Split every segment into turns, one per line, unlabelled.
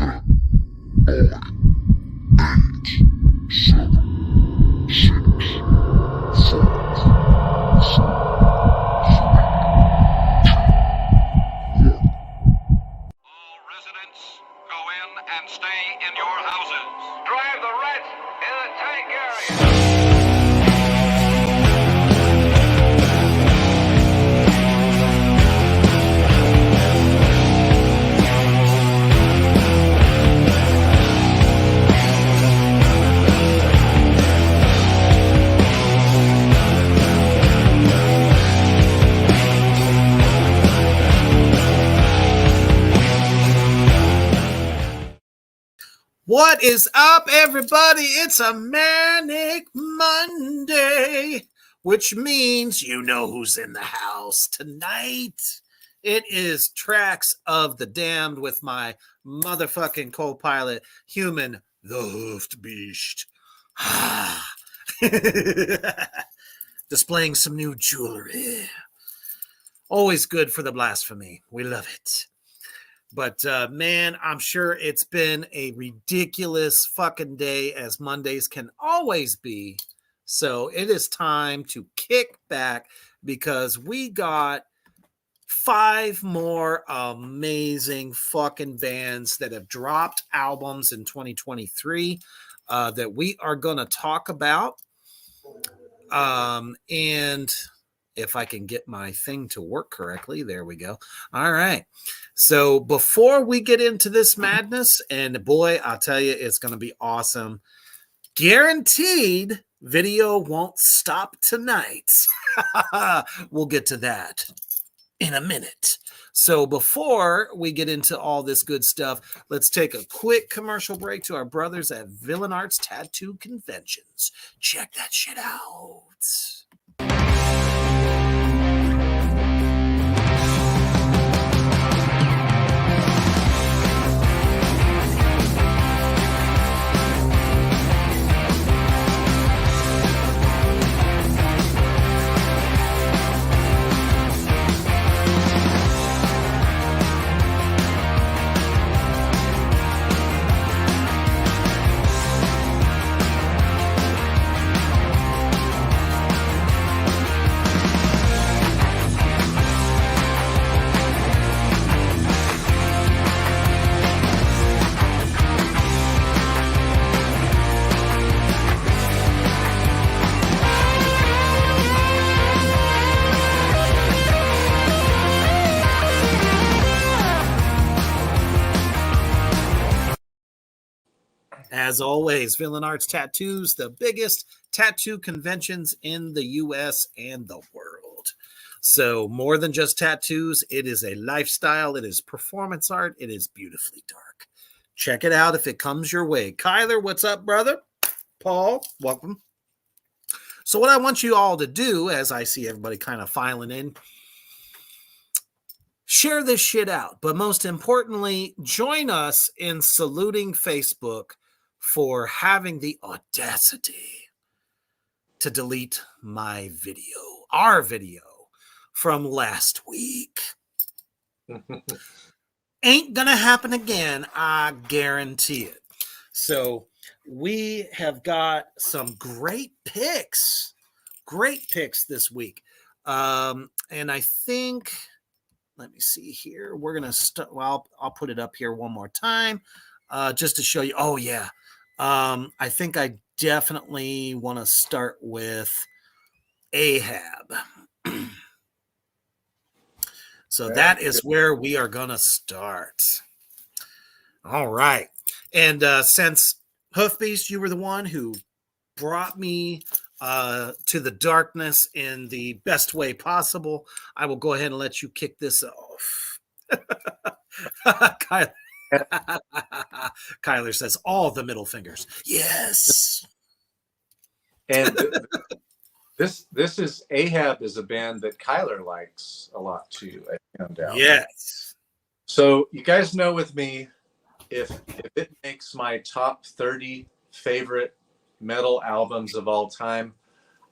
Residents, go in and stay in your houses. Drive the rats in the tank area.
What is up, everybody? It's a Manic Monday, which means you know who's in the house tonight. It is Tracks of the Damned with my motherfucking co-pilot, Human the Hoofed Beast. Displaying some new jewelry. Always good for the blasphemy. We love it. But man, I'm sure it's been a ridiculous fucking day, as Mondays can always be. So it is time to kick back because we got 5 more amazing fucking bands that have dropped albums in 2023 that we are going to talk about. And if I can get my thing to work correctly, there we go. All right. So before we get into this madness, and boy, I'll tell you, it's going to be awesome. Guaranteed video won't stop tonight. We'll get to that in a minute. So before we get into all this good stuff, let's take a quick commercial break to our brothers at Villain Arts Tattoo Conventions. Check that shit out. As always, Villain Arts Tattoos, the biggest tattoo conventions in the U.S. and the world. So more than just tattoos, it is a lifestyle. It is performance art. It is beautifully dark. Check it out if it comes your way. Kyler, what's up, brother? Paul, welcome. So what I want you all to do, as I see everybody kind of filing in, share this shit out. But most importantly, join us in saluting Facebook for having the audacity to delete my video, our video from last week. Ain't gonna happen again, I guarantee it. So we have got some great picks this week. And I think, let me see here. We're gonna start. Well, I'll put it up here one more time, just to show you. Oh yeah, I think I definitely want to start with Ahab. So that is where we are gonna start. All right, and since Hoofbeast, you were the one who brought me to the darkness in the best way possible, I will go ahead and let you kick this off. Kyler says all the middle fingers. Yes.
And this is Ahab is a band that Kyler likes a lot too, I found out.
Yes.
So you guys know with me, if it makes my top 30 favorite metal albums of all time,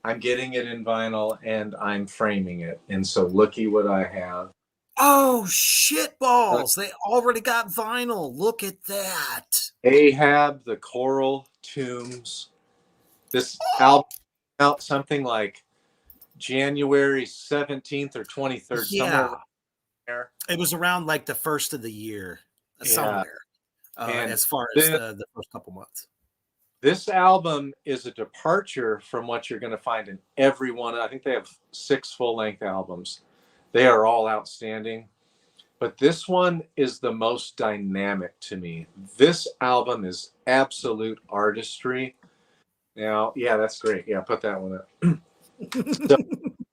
I'm getting it in vinyl and I'm framing it. And so looky what I have.
Oh shit balls! They already got vinyl. Look at that.
Ahab, the Coral Tombs. This album out something like January 17th or 23rd, somewhere
Yeah,
around there.
it was around like the first of the year,
Yeah.
somewhere.
And
As far as
this,
the first couple months.
this album is a departure from what you're going to find in every one. I think they have 6 full-length albums. They are all outstanding. But this one is the most dynamic to me. This album is absolute artistry. Now, yeah, that's great. Yeah, put that one up. So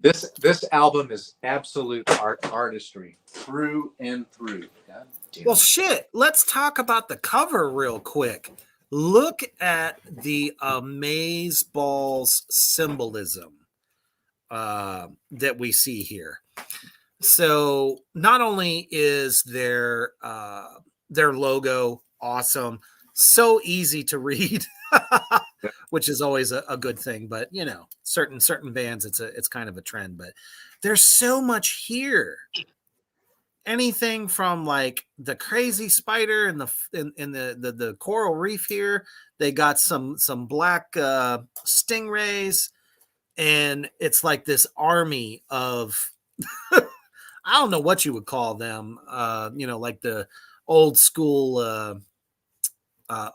this album is absolute artistry through and through. God damn
Well,
it.
shit. Let's talk about the cover real quick. Look at the Amaze Balls symbolism that we see here. So not only is their logo awesome, so easy to read, which is always a good thing. But you know, certain bands, it's kind of a trend. But there's so much here. Anything from like the crazy spider and the coral reef here. They got some black stingrays, and it's like this army of I don't know what you would call them. Like the old school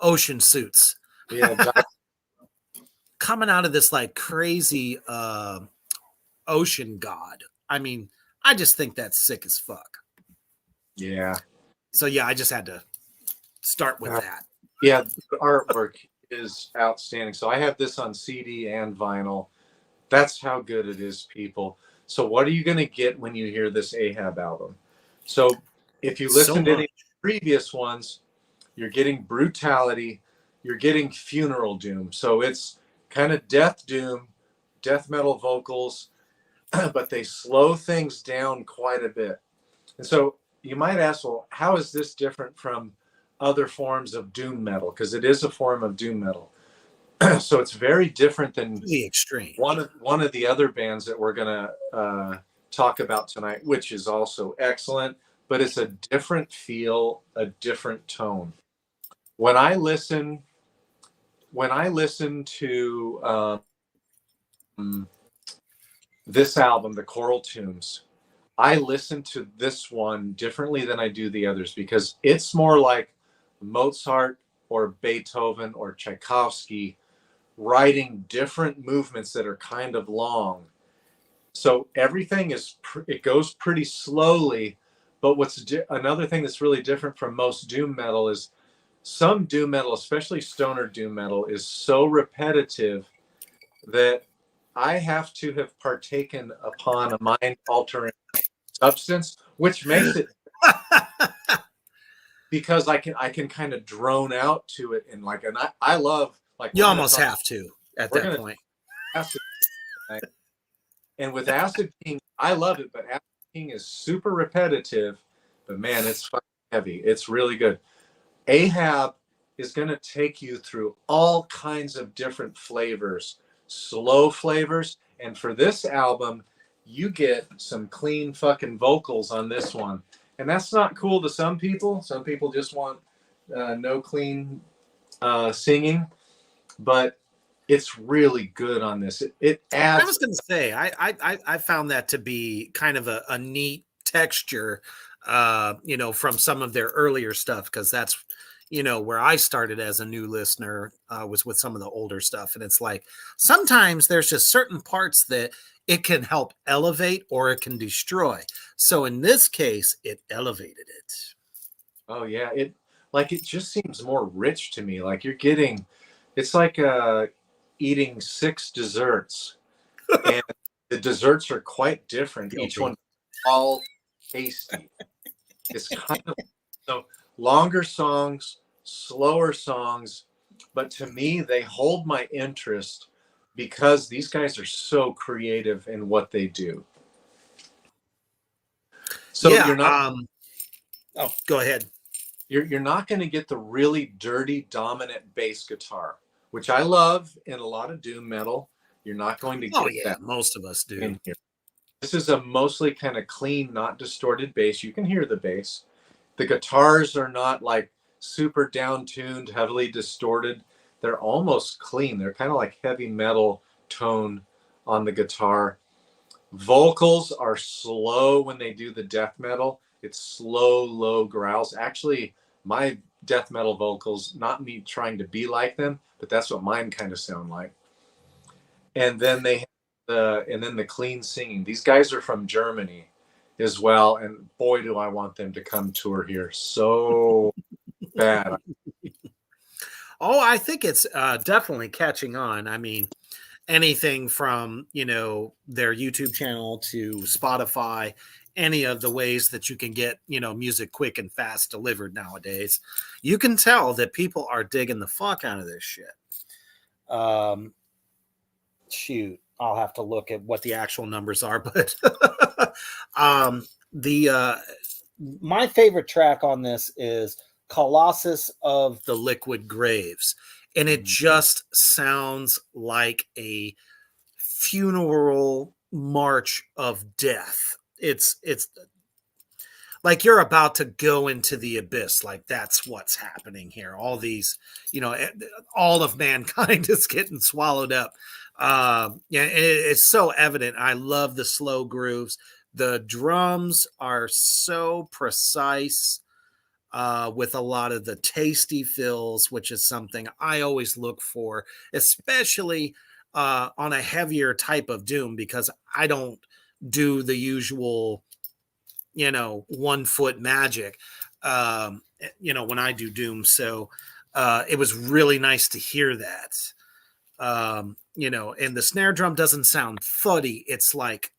ocean suits
Yeah,
coming out of this like crazy ocean god. I mean, I just think that's sick as fuck.
yeah.
So yeah, I just had to start with that.
Yeah, the artwork is outstanding. So I have this on CD and vinyl. That's how good it is, people. So what are you going to get when you hear this Ahab album? So if you listen to any of the previous ones, you're getting brutality, you're getting funeral doom. So it's kind of death doom, death metal vocals, but they slow things down quite a bit. And so you might ask, well, how is this different from other forms of doom metal? Because it is a form of doom metal. So it's very different than
the extreme.
One of the other bands that we're going to talk about tonight, which is also excellent, but it's a different feel, a different tone. When I listen to this album, The Coral Tombs, I listen to this one differently than I do the others because it's more like Mozart or Beethoven or Tchaikovsky writing different movements that are kind of long. So everything it goes pretty slowly. But another thing that's really different from most doom metal is some doom metal, especially stoner doom metal, is so repetitive that I have to have partaken upon a mind-altering substance, which makes it because I can kind of drone out to it and I love like
you almost have to at that point.
Acid, and with Acid King, I love it, but Acid King is super repetitive. But man, it's fucking heavy. It's really good. Ahab is going to take you through all kinds of different flavors, slow flavors, and for this album, you get some clean fucking vocals on this one, and that's not cool to some people. Some people just want no clean singing. But it's really good on this. It adds.
I was going to say, I found that to be kind of a neat texture, from some of their earlier stuff, because that's, where I started as a new listener was with some of the older stuff. And it's like, sometimes there's just certain parts that it can help elevate or it can destroy. So in this case, it elevated it.
Oh yeah. It just seems more rich to me. Like it's like eating 6 desserts, and the desserts are quite different. Each one all tasty. It's kind of so longer songs, slower songs, but to me they hold my interest because these guys are so creative in what they do. So
yeah,
you're not.
Oh, go ahead.
You're not going to get the really dirty, dominant bass guitar, which I love in a lot of doom metal. You're not going to get that.
Most of us do.
In here. This is a mostly kind of clean, not distorted bass. You can hear the bass. The guitars are not like super down-tuned, heavily distorted. They're almost clean. They're kind of like heavy metal tone on the guitar. Vocals are slow when they do the death metal. It's slow, low growls. Actually, my death metal vocals, not me trying to be like them, but that's what mine kind of sound like. And then the clean singing. These guys are from Germany as well, and boy, do I want them to come tour here so bad.
Oh, I think it's definitely catching on. I mean, anything from, you know, their YouTube channel to Spotify, any of the ways that you can get, you know, music quick and fast delivered nowadays, you can tell that people are digging the fuck out of this shit. Shoot, I'll have to look at what the actual numbers are, but the my favorite track on this is Colossus of the Liquid Graves, and it just sounds like a funeral march of death. It's like you're about to go into the abyss. Like that's what's happening here. All these, you know, all of mankind is getting swallowed up. Yeah, it's so evident. I love the slow grooves. The drums are so precise, with a lot of the tasty fills, which is something I always look for, especially on a heavier type of doom, because I don't do the usual, you know, 1 foot magic, you know, when I do doom. So it was really nice to hear that. You know, and the snare drum doesn't sound thuddy. It's like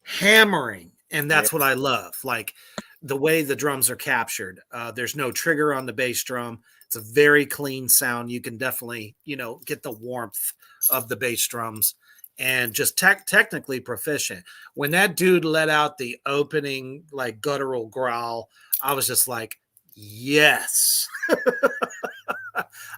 hammering. And that's what I love. Like the way the drums are captured. There's no trigger on the bass drum. It's a very clean sound. You can definitely, you know, get the warmth of the bass drums, and just technically proficient. When that dude let out the opening, like guttural growl, I was just like, yes.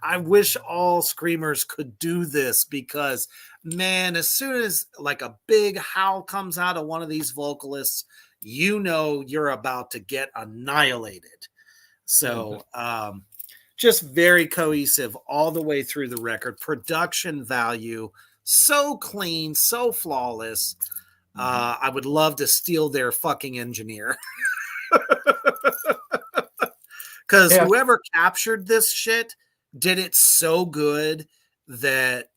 I wish all screamers could do this, because man, as soon as like a big howl comes out of one of these vocalists, you know you're about to get annihilated. So just very cohesive all the way through the record. Production value, so clean, so flawless. I would love to steal their fucking engineer. Because whoever captured this shit did it so good that,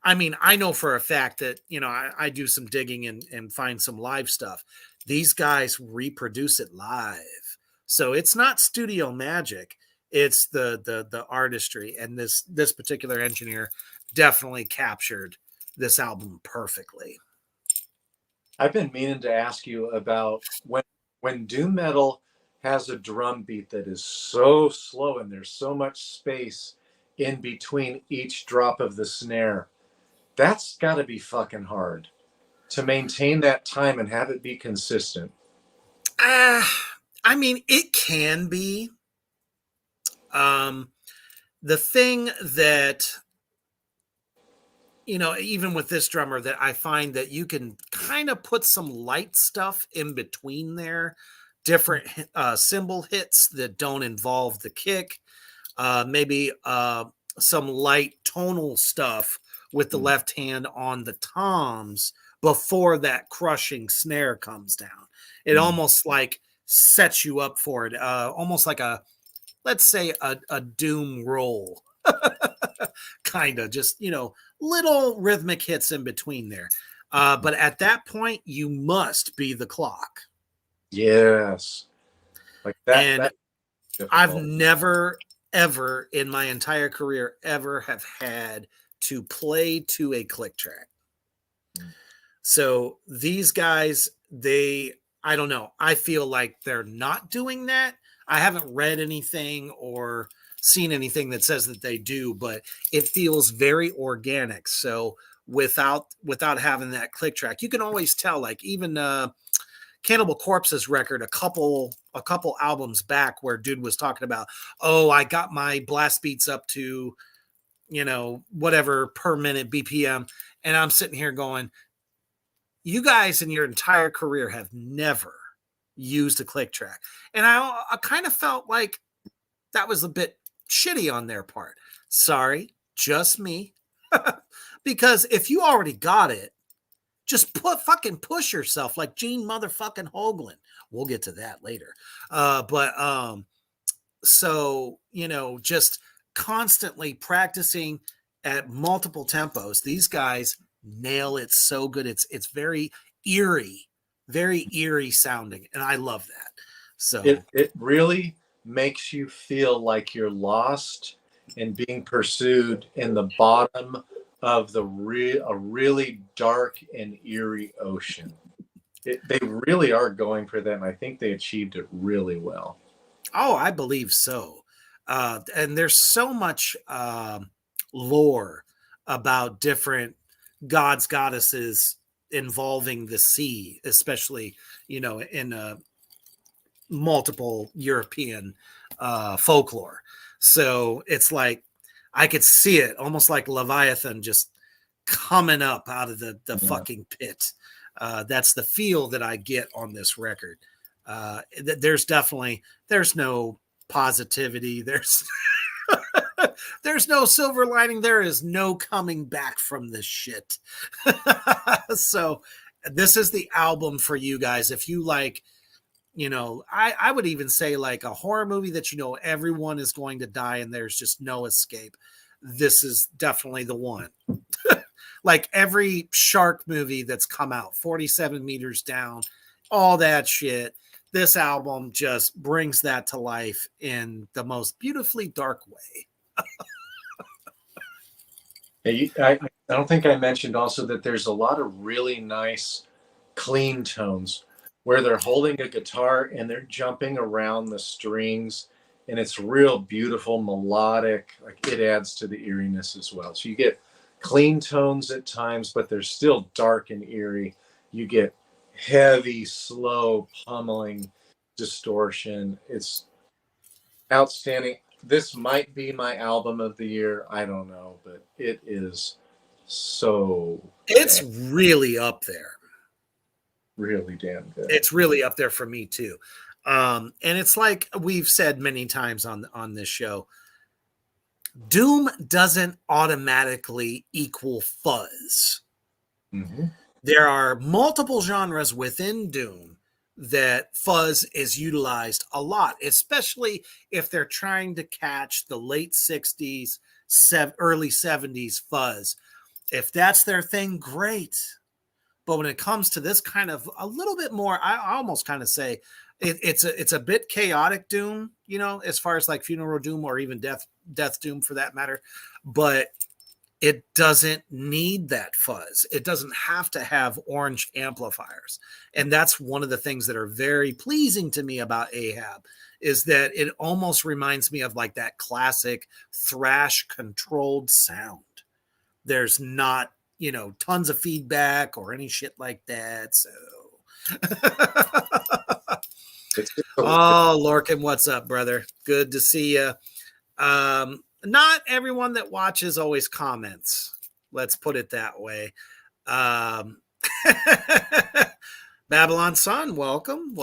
I mean, I know for a fact that, you know, I do some digging and find some live stuff. These guys reproduce it live. So it's not studio magic. It's the artistry. And this particular engineer definitely captured this album perfectly.
I've been meaning to ask you about when doom metal has a drum beat that is so slow and there's so much space in between each drop of the snare. That's got to be fucking hard to maintain that time and have it be consistent.
I mean, it can be. The thing that, you know, even with this drummer, that I find that you can kind of put some light stuff in between there, different cymbal hits that don't involve the kick, maybe some light tonal stuff with the left hand on the toms before that crushing snare comes down. It almost like sets you up for it, almost like a, let's say a doom roll. Kind of just, you know, little rhythmic hits in between there. But at that point, you must be the clock.
Yes. Like that.
And I've never, ever in my entire career ever have had to play to a click track. So these guys, I don't know. I feel like they're not doing that. I haven't read anything or seen anything that says that they do, but it feels very organic. So without having that click track, you can always tell, like even Cannibal Corpse's record a couple albums back, where dude was talking about, oh, I got my blast beats up to, you know, whatever per minute BPM. And I'm sitting here going, you guys in your entire career have never used a click track. And I kind of felt like that was a bit shitty on their part. Sorry, just me. Because if you already got it, just fucking push yourself like Gene motherfucking Hoglan. We'll get to that later. So, just constantly practicing at multiple tempos. These guys nail it so good. It's very eerie sounding. And I love that. So
it really makes you feel like you're lost and being pursued in the bottom of a really dark and eerie ocean. They really are going for that, and I think they achieved it really well.
Oh, I believe so. And there's so much lore about different gods, goddesses involving the sea, especially, in multiple European folklore. So it's like I could see it almost like Leviathan just coming up out of the fucking pit. That's the feel that I get on this record. There's no positivity. There's no silver lining. There is no coming back from this shit. So this is the album for you guys. If you like, I would even say like a horror movie that, everyone is going to die and there's just no escape. This is definitely the one. Like every shark movie that's come out, 47 Meters Down, all that shit. This album just brings that to life in the most beautifully dark way.
I don't think I mentioned also that there's a lot of really nice clean tones where they're holding a guitar and they're jumping around the strings, and it's real beautiful, melodic. Like it adds to the eeriness as well. So you get clean tones at times, but they're still dark and eerie. You get heavy, slow, pummeling distortion. It's outstanding. This might be my album of the year. I don't know, but it is so.
It's really up there.
Really damn good.
It's really up there for me too. And it's like we've said many times on this show, doom doesn't automatically equal fuzz.
Mm-hmm.
There are multiple genres within doom that fuzz is utilized a lot, especially if they're trying to catch the late 60s, early 70s fuzz. If that's their thing, great. But when it comes to this kind of a little bit more, I almost kind of say it's a bit chaotic doom, as far as like funeral doom or even death doom for that matter. But it doesn't need that fuzz. It doesn't have to have orange amplifiers. And that's one of the things that are very pleasing to me about Ahab, is that it almost reminds me of like that classic thrash controlled sound. There's not, tons of feedback or any shit like that. So, oh, Lorcan, what's up, brother? Good to see you. Not everyone that watches always comments. Let's put it that way. Babylon Sun, welcome.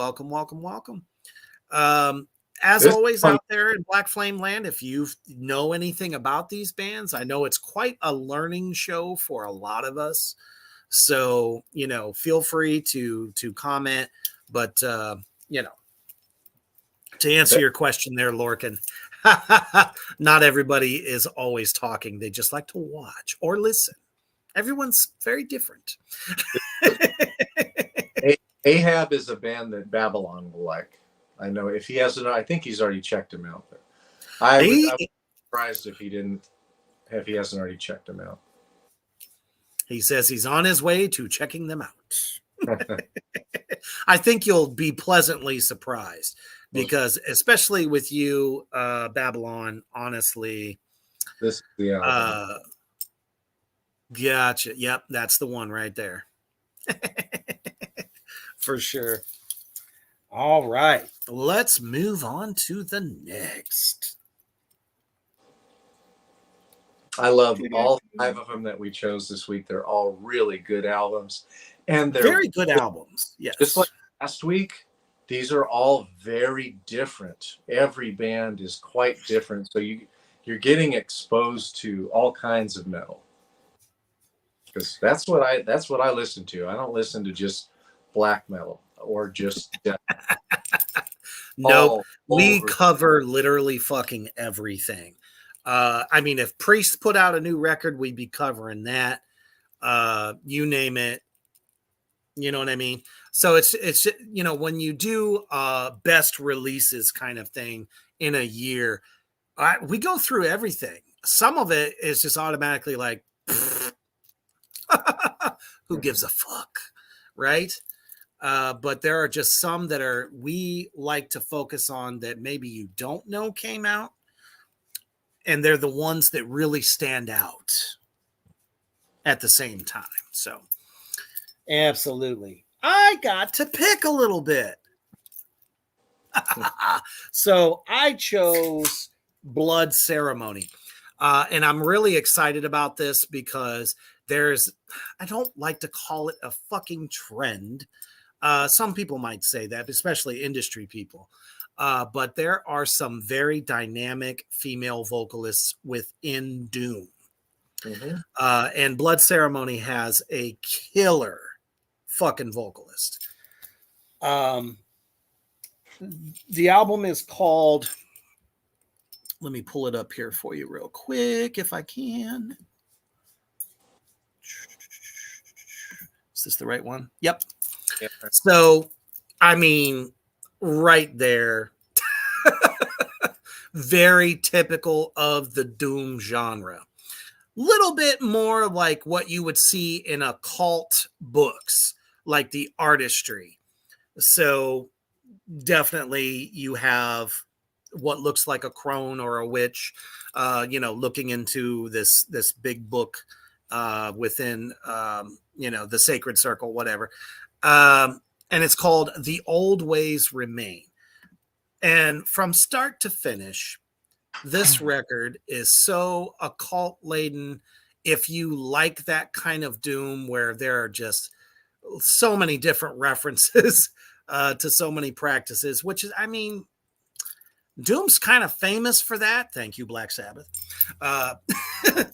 As always, out there in Black Flame Land, if you know anything about these bands, I know it's quite a learning show for a lot of us. So, feel free to comment. But, to answer your question there, Lorcan, not everybody is always talking. They just like to watch or listen. Everyone's very different.
Ahab is a band that Babylon will like. I know if he hasn't, I think he's already checked him out. But I'm surprised if he hasn't already checked him out.
He says he's on his way to checking them out. I think you'll be pleasantly surprised because, especially with you, Babylon, honestly, gotcha. Yep, that's the one right there. For sure. All right, let's move on to the next.
I love all 5 of them that we chose this week. They're all really good albums. And they're
Very good albums. Yes.
just like last week. These are all very different. Every band is quite different. So you're getting exposed to all kinds of metal. Because that's what I listen to. I don't listen to just black metal or just death.
Nope. We
over.
cover literally fucking everything. I mean, if Priest put out a new record, we'd be covering that. You name it. You know what I mean? So it's when you do best releases kind of thing in a year, we go through everything. Some of it is just automatically like, who gives a fuck, right? But there are just some that we like to focus on that maybe you don't know came out, and they're the ones that really stand out at the same time. So absolutely. I got to pick a little bit. So I chose Blood Ceremony. And I'm really excited about this because I don't like to call it a fucking trend. Some people might say that, especially industry people. But there are some very dynamic female vocalists within Doom. Mm-hmm. And Blood Ceremony has a killer fucking vocalist. The album is called, let me pull it up here for you real quick if I can. Is this the right one? Yep. Yeah. So, I mean, right there, very typical of the Doom genre. Little bit more like what you would see in occult books, like the artistry. So definitely you have what looks like a crone or a witch, looking into this big book within, the sacred circle, whatever. And it's called The Old Ways Remain. And from start to finish, this record is so occult laden. If you like that kind of Doom where there are just so many different references to so many practices, which is, I mean, Doom's kind of famous for that. Thank you, Black Sabbath.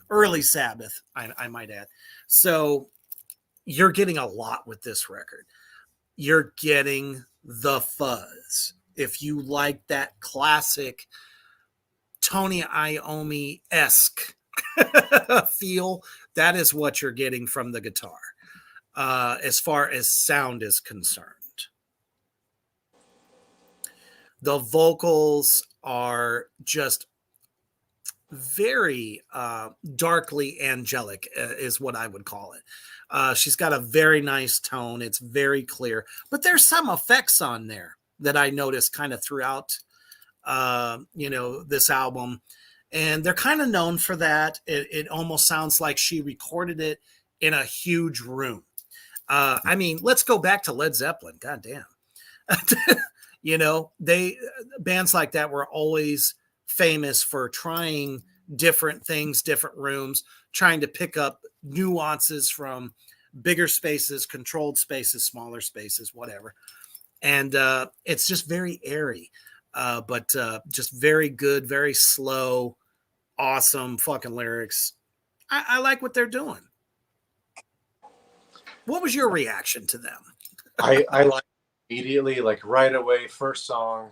Early Sabbath, I might add. So you're getting a lot with this record. You're getting the fuzz. If you like that classic Tony Iommi-esque feel, that is what you're getting from the guitar, as far as sound is concerned. The vocals are just very darkly angelic, is what I would call it. She's got a very nice tone. It's very clear, but there's some effects on there that I noticed kind of throughout, this album. And they're kind of known for that. It almost sounds like she recorded it in a huge room. I mean, let's go back to Led Zeppelin. God damn. Bands like that were always famous for trying different things, different rooms, trying to pick up nuances from bigger spaces, controlled spaces, smaller spaces, whatever. And it's just very airy, but just very good, very slow, awesome fucking lyrics. I like what they're doing. What was your reaction to them?
I like immediately, like right away, first song,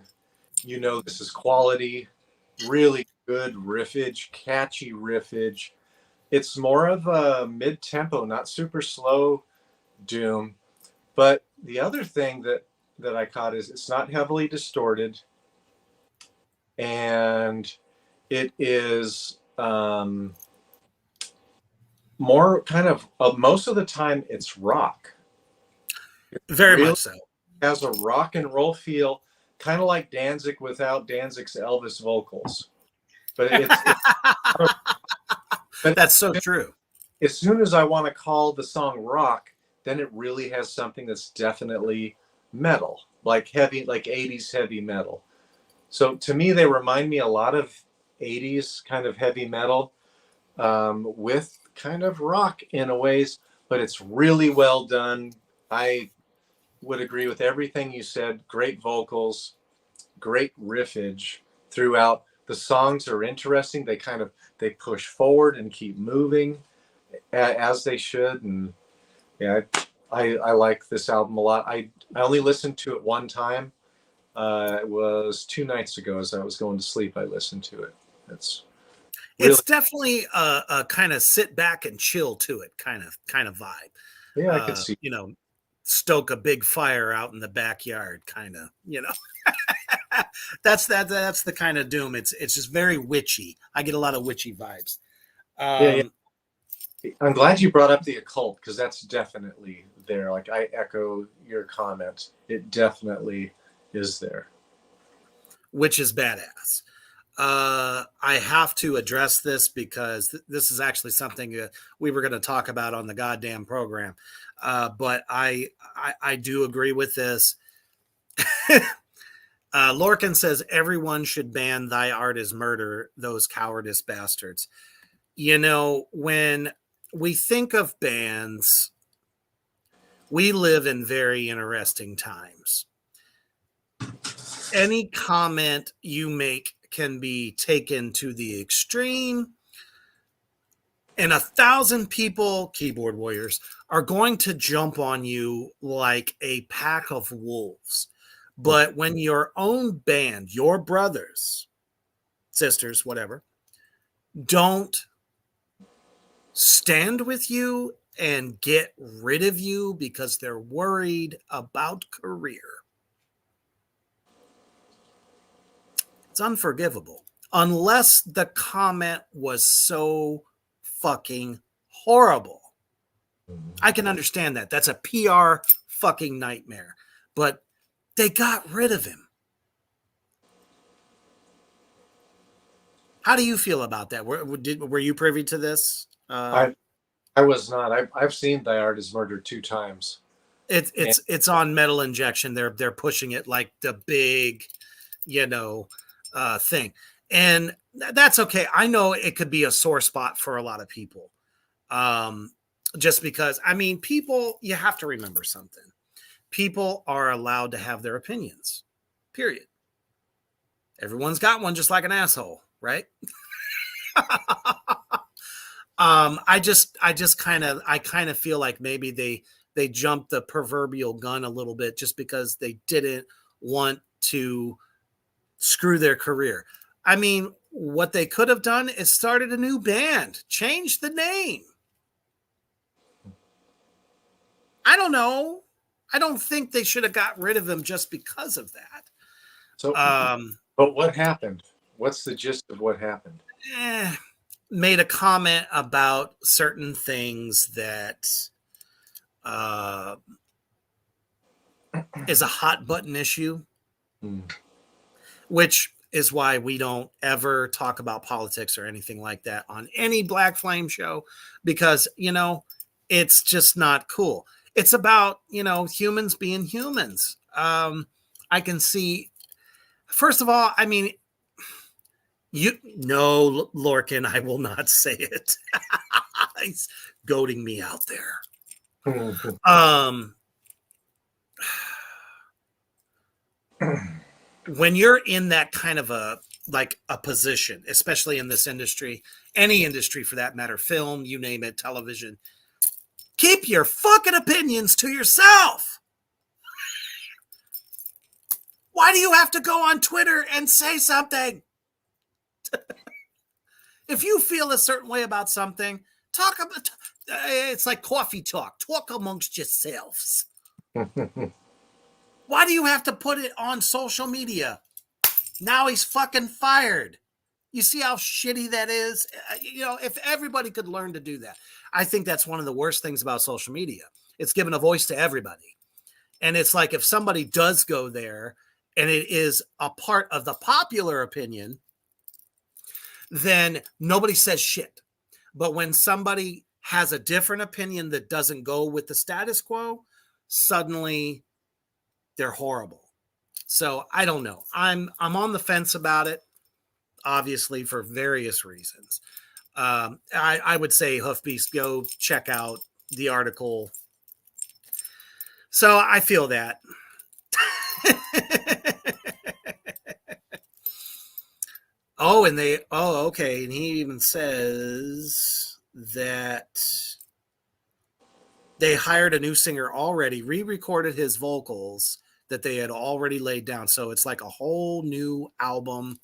this is quality, really good riffage, catchy riffage. It's more of a mid-tempo, not super slow Doom. But the other thing that I caught is it's not heavily distorted, and it is more kind of most of the time it's rock.
Very much so.
Has a rock and roll feel, kind of like Danzig without Danzig's Elvis vocals. But but
that's so true.
As soon as I want to call the song rock, then it really has something that's definitely metal, like 80s heavy metal. So to me, they remind me a lot of 80s kind of heavy metal, with kind of rock in a ways, but it's really well done. I would agree with everything you said. Great vocals, great riffage throughout. The songs are interesting. They push forward and keep moving as they should. And yeah, I like this album a lot. I only listened to it one time. It was 2 nights ago as I was going to sleep. I listened to it. Really,
It's definitely a kind of sit back and chill to it kind of vibe.
yeah, I could see.
Stoke a big fire out in the backyard, kind of, that's the kind of doom. It's just very witchy. I get a lot of witchy vibes.
Yeah. I'm glad you brought up the occult, because that's definitely there. Like, I echo your comment. It definitely is there.
Which is badass. I have to address this because this is actually something we were going to talk about on the goddamn program. But I do agree with this. Lorcan says everyone should ban "Thy art is murder," those cowardice bastards. When we think of bands, we live in very interesting times. Any comment you make can be taken to the extreme, and 1,000 people, keyboard warriors, are going to jump on you like a pack of wolves. But when your own band, your brothers, sisters, whatever, don't stand with you and get rid of you because they're worried about career, it's unforgivable. Unless the comment was so fucking horrible. I can understand that. That's a PR fucking nightmare. But they got rid of him. How do you feel about that? Were you privy to this?
I was not. I've seen Thy Art is Murder 2 times.
It's on Metal Injection. They're pushing it like the big, thing. And that's okay. I know it could be a sore spot for a lot of people. Just because, people, you have to remember something. People are allowed to have their opinions, period. Everyone's got one, just like an asshole, right? I kind of feel like maybe they jumped the proverbial gun a little bit just because they didn't want to screw their career. What they could have done is started a new band, changed the name. I don't know. I don't think they should have got rid of him just because of that.
So, but what happened? What's the gist of what happened?
Made a comment about certain things that is a hot button issue, which is why we don't ever talk about politics or anything like that on any Black Flame show, because, it's just not cool. It's about, humans being humans. I can see, first of all, Lorcan, I will not say it. He's goading me out there. When you're in that kind of a position, especially in this industry, any industry for that matter, film, you name it, television, keep your fucking opinions to yourself. Why do you have to go on Twitter and say something? If you feel a certain way about something, talk about it's like coffee talk. Talk amongst yourselves. Why do you have to put it on social media? Now he's fucking fired. You see how shitty that is? If everybody could learn to do that. I think that's one of the worst things about social media. It's given a voice to everybody. And it's like if somebody does go there and it is a part of the popular opinion, then nobody says shit. But when somebody has a different opinion that doesn't go with the status quo, suddenly they're horrible. So I don't know. I'm on the fence about it, obviously, for various reasons. I would say, Hoofbeast, go check out the article So I feel that. Okay. And he even says that they hired a new singer already, re-recorded his vocals that they had already laid down. So it's like a whole new album.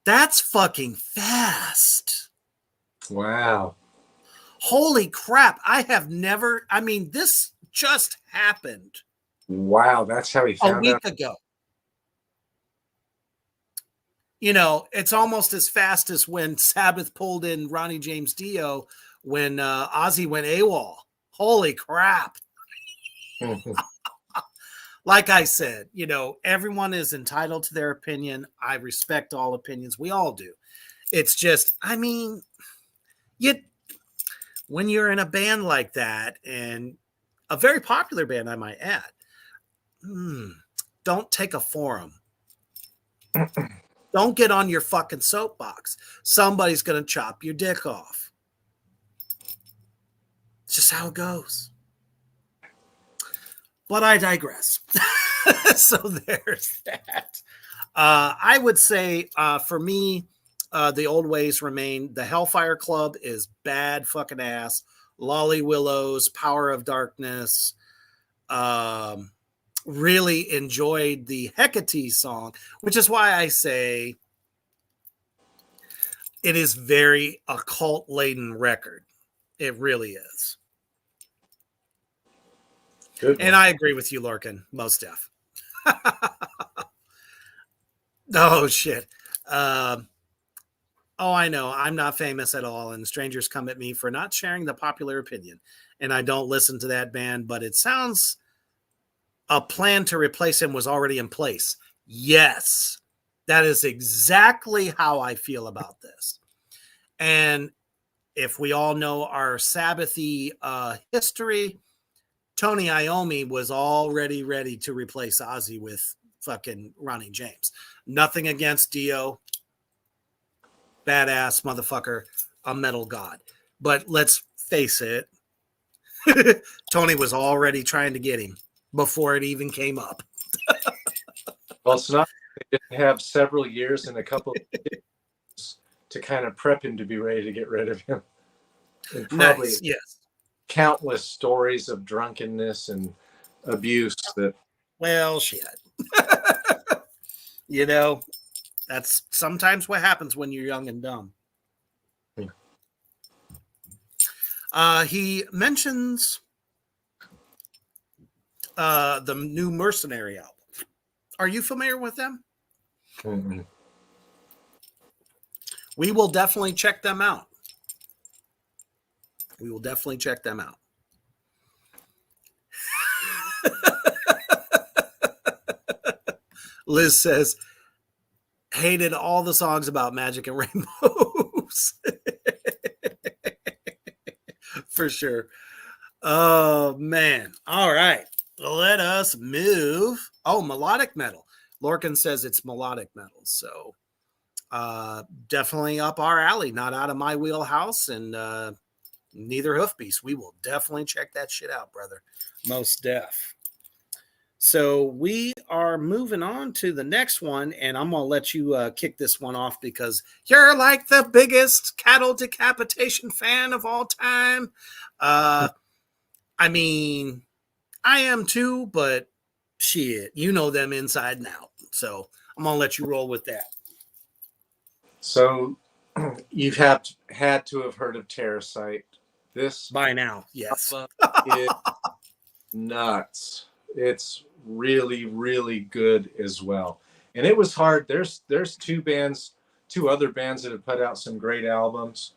That's fucking fast.
Wow.
Holy crap. This just happened
Wow, that's how he
a
found
week
out.
ago. It's almost as fast as when Sabbath pulled in Ronnie James Dio when Ozzy went AWOL. Holy crap. Like I said, everyone is entitled to their opinion. I respect all opinions. We all do. It's just, when you're in a band like that, and a very popular band, I might add, don't take a forum. Don't get on your fucking soapbox. Somebody's going to chop your dick off. It's just how it goes. But I digress. So there's that. I would say for me, the old ways remain. The Hellfire Club is bad fucking ass. Lolly Willows, Power of Darkness. Really enjoyed the Hecate song, which is why I say it is very occult laden record. It really is.
Good
and
one.
I agree with you, Lorcan. Most def. Oh shit. Oh, I know. I'm not famous at all, and strangers come at me for not sharing the popular opinion. And I don't listen to that band, but it sounds a plan to replace him was already in place. Yes, that is exactly how I feel about this. And if we all know our Sabbathy history, Tony Iommi was already ready to replace Ozzy with fucking Ronnie James. Nothing against Dio. Badass motherfucker, a metal god. But let's face it, Tony was already trying to get him before it even came up.
Well, it's not. They didn't have several years and a couple of years to kind of prep him to be ready to get rid of him. And probably
Yes.
countless stories of drunkenness and abuse that.
Well, shit. That's sometimes what happens when you're young and dumb. He mentions the new Mercenary album. Are you familiar with them?
Mm-mm.
We will definitely check them out. Liz says, hated all the songs about magic and rainbows. For sure. Oh, man. All right. Let us move. Oh, melodic metal. Lorcan says it's melodic metal. So definitely up our alley. Not out of my wheelhouse, and neither Hoofbeast. We will definitely check that shit out, brother. Most def. So we are moving on to the next one, and I'm going to let you kick this one off because you're like the biggest cattle decapitation fan of all time. I am too, but shit, you know them inside and out. So I'm going to let you roll with that.
So you've had to have heard of Terrasite. This
by now, yes.
Is nuts. It's really, really good as well. And it was hard. There's two other bands that have put out some great albums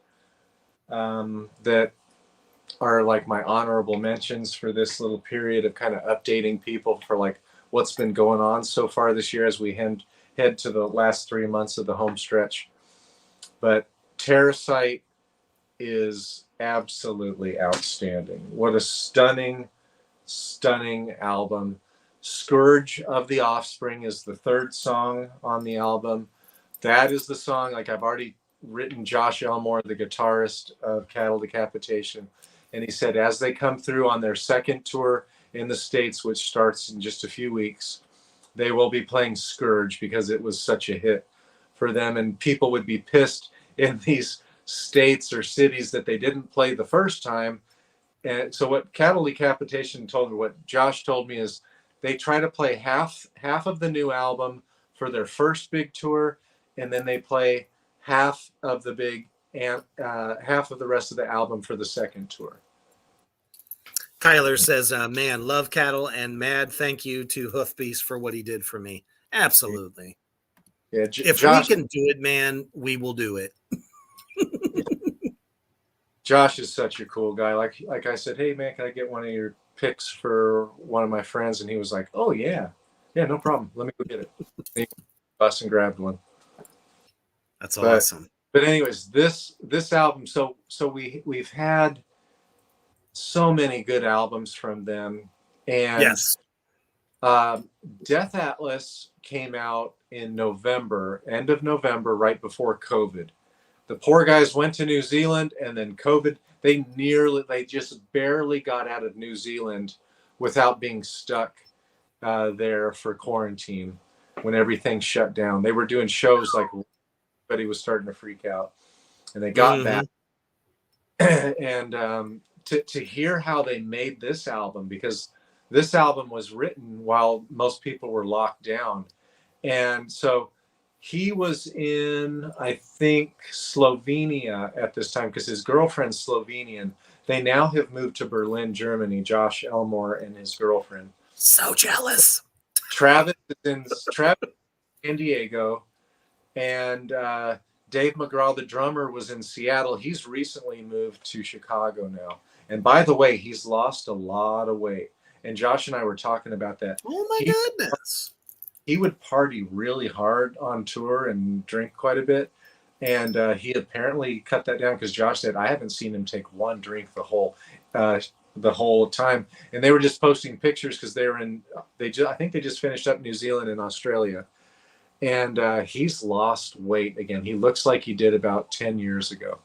that are like my honorable mentions for this little period of kind of updating people for like what's been going on so far this year as we head to the last 3 months of the home stretch. But Terrasite is absolutely outstanding. What a stunning album. Scourge of the Offspring is the third song on the album. That is the song, like I've already written Josh Elmore, the guitarist of Cattle Decapitation, And he said, as they come through on their second tour in the States, which starts in just a few weeks, they will be playing Scourge because it was such a hit for them. And people would be pissed in these states or cities that they didn't play the first time. And so what Cattle Decapitation told me, what Josh told me, is they try to play half of the new album for their first big tour, and then they play half of the big and half of the rest of the album for the second tour.
Kyler says, man, love Cattle and mad thank you to Hoofbeast for what he did for me. Absolutely.
Yeah,
if
Josh,
we can do it, man, we will do it.
Josh is such a cool guy. Like I said, hey man, can I get one of your picks for one of my friends? And he was like, oh yeah, no problem. Let me go get it. And he bus and grabbed one.
That's awesome.
But anyways, this album. So we've had so many good albums from them, and
yes,
Death Atlas came out in November, end of November, right before COVID. The poor guys went to New Zealand, and then COVID, they just barely got out of New Zealand without being stuck there for quarantine when everything shut down. They were doing shows like everybody was starting to freak out, and they got back. And to hear how they made this album, because this album was written while most people were locked down. And so he was in, I think, Slovenia at this time because his girlfriend's Slovenian. They now have moved to Berlin, Germany, Josh Elmore and his girlfriend.
So jealous.
Travis is in San Diego, and Dave McGraw, the drummer, was in Seattle. He's recently moved to Chicago now. And by the way, he's lost a lot of weight. And Josh and I were talking about that.
Oh, my goodness.
He would party really hard on tour and drink quite a bit. And he apparently cut that down because Josh said, I haven't seen him take one drink the whole time. And they were just posting pictures because I think they just finished up New Zealand and Australia. And he's lost weight again. He looks like he did about 10 years ago.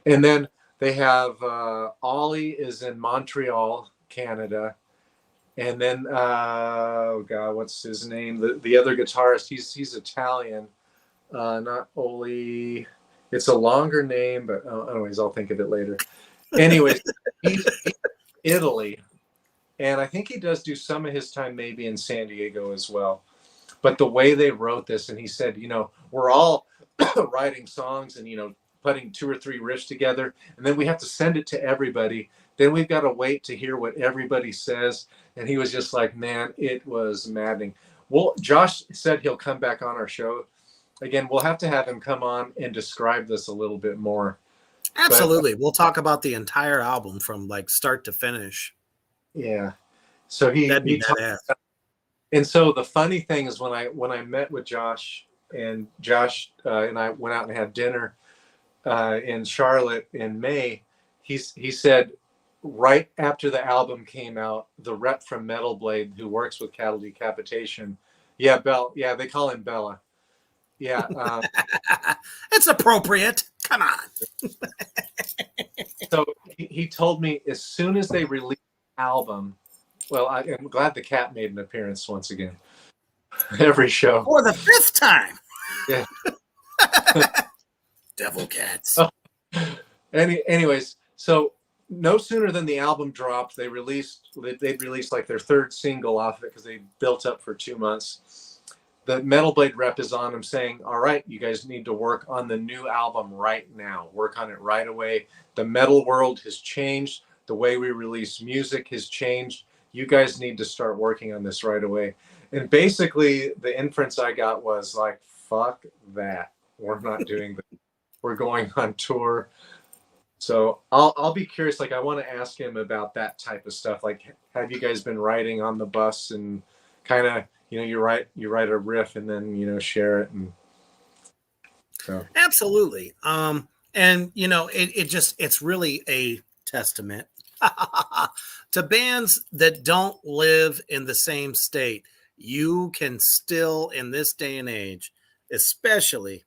And then they have Ollie is in Montreal, Canada. And then, oh God, what's his name? The other guitarist, he's Italian, not Oli. It's a longer name, but anyways, I'll think of it later. Anyways, he's Italy. And I think he does do some of his time maybe in San Diego as well. But the way they wrote this, and he said, we're all writing songs and, putting 2 or 3 riffs together, and then we have to send it to everybody. Then we've got to wait to hear what everybody says. And he was just like, man, it was maddening. Well, Josh said he'll come back on our show. Again, we'll have to have him come on and describe this a little bit more.
Absolutely. We'll talk about the entire album from like start to finish.
Yeah. So
that'd be badass.
And so the funny thing is when I met with Josh, and Josh and I went out and had dinner in Charlotte in May, he said, right after the album came out, the rep from Metal Blade who works with Cattle Decapitation, they call him Bella. Yeah.
It's appropriate. Come on.
So he told me as soon as they released the album, well, I'm glad the cat made an appearance once again. Every show.
For the 5th time.
Yeah.
Devil cats.
Oh. Anyways, so no sooner than the album dropped, they'd released like their 3rd single off of it because they built up for 2 months. The Metal Blade rep is on them saying, all right, you guys need to work on the new album right now. Work on it right away. The metal world has changed. The way we release music has changed. You guys need to start working on this right away. And basically the inference I got was like, fuck that. We're not doing that. We're going on tour. So I'll be curious. Like, I want to ask him about that type of stuff. Like, have you guys been writing on the bus and kind of, you write a riff and then, share it. And so.
Absolutely. And it's really a testament to bands that don't live in the same state. You can still, in this day and age, especially,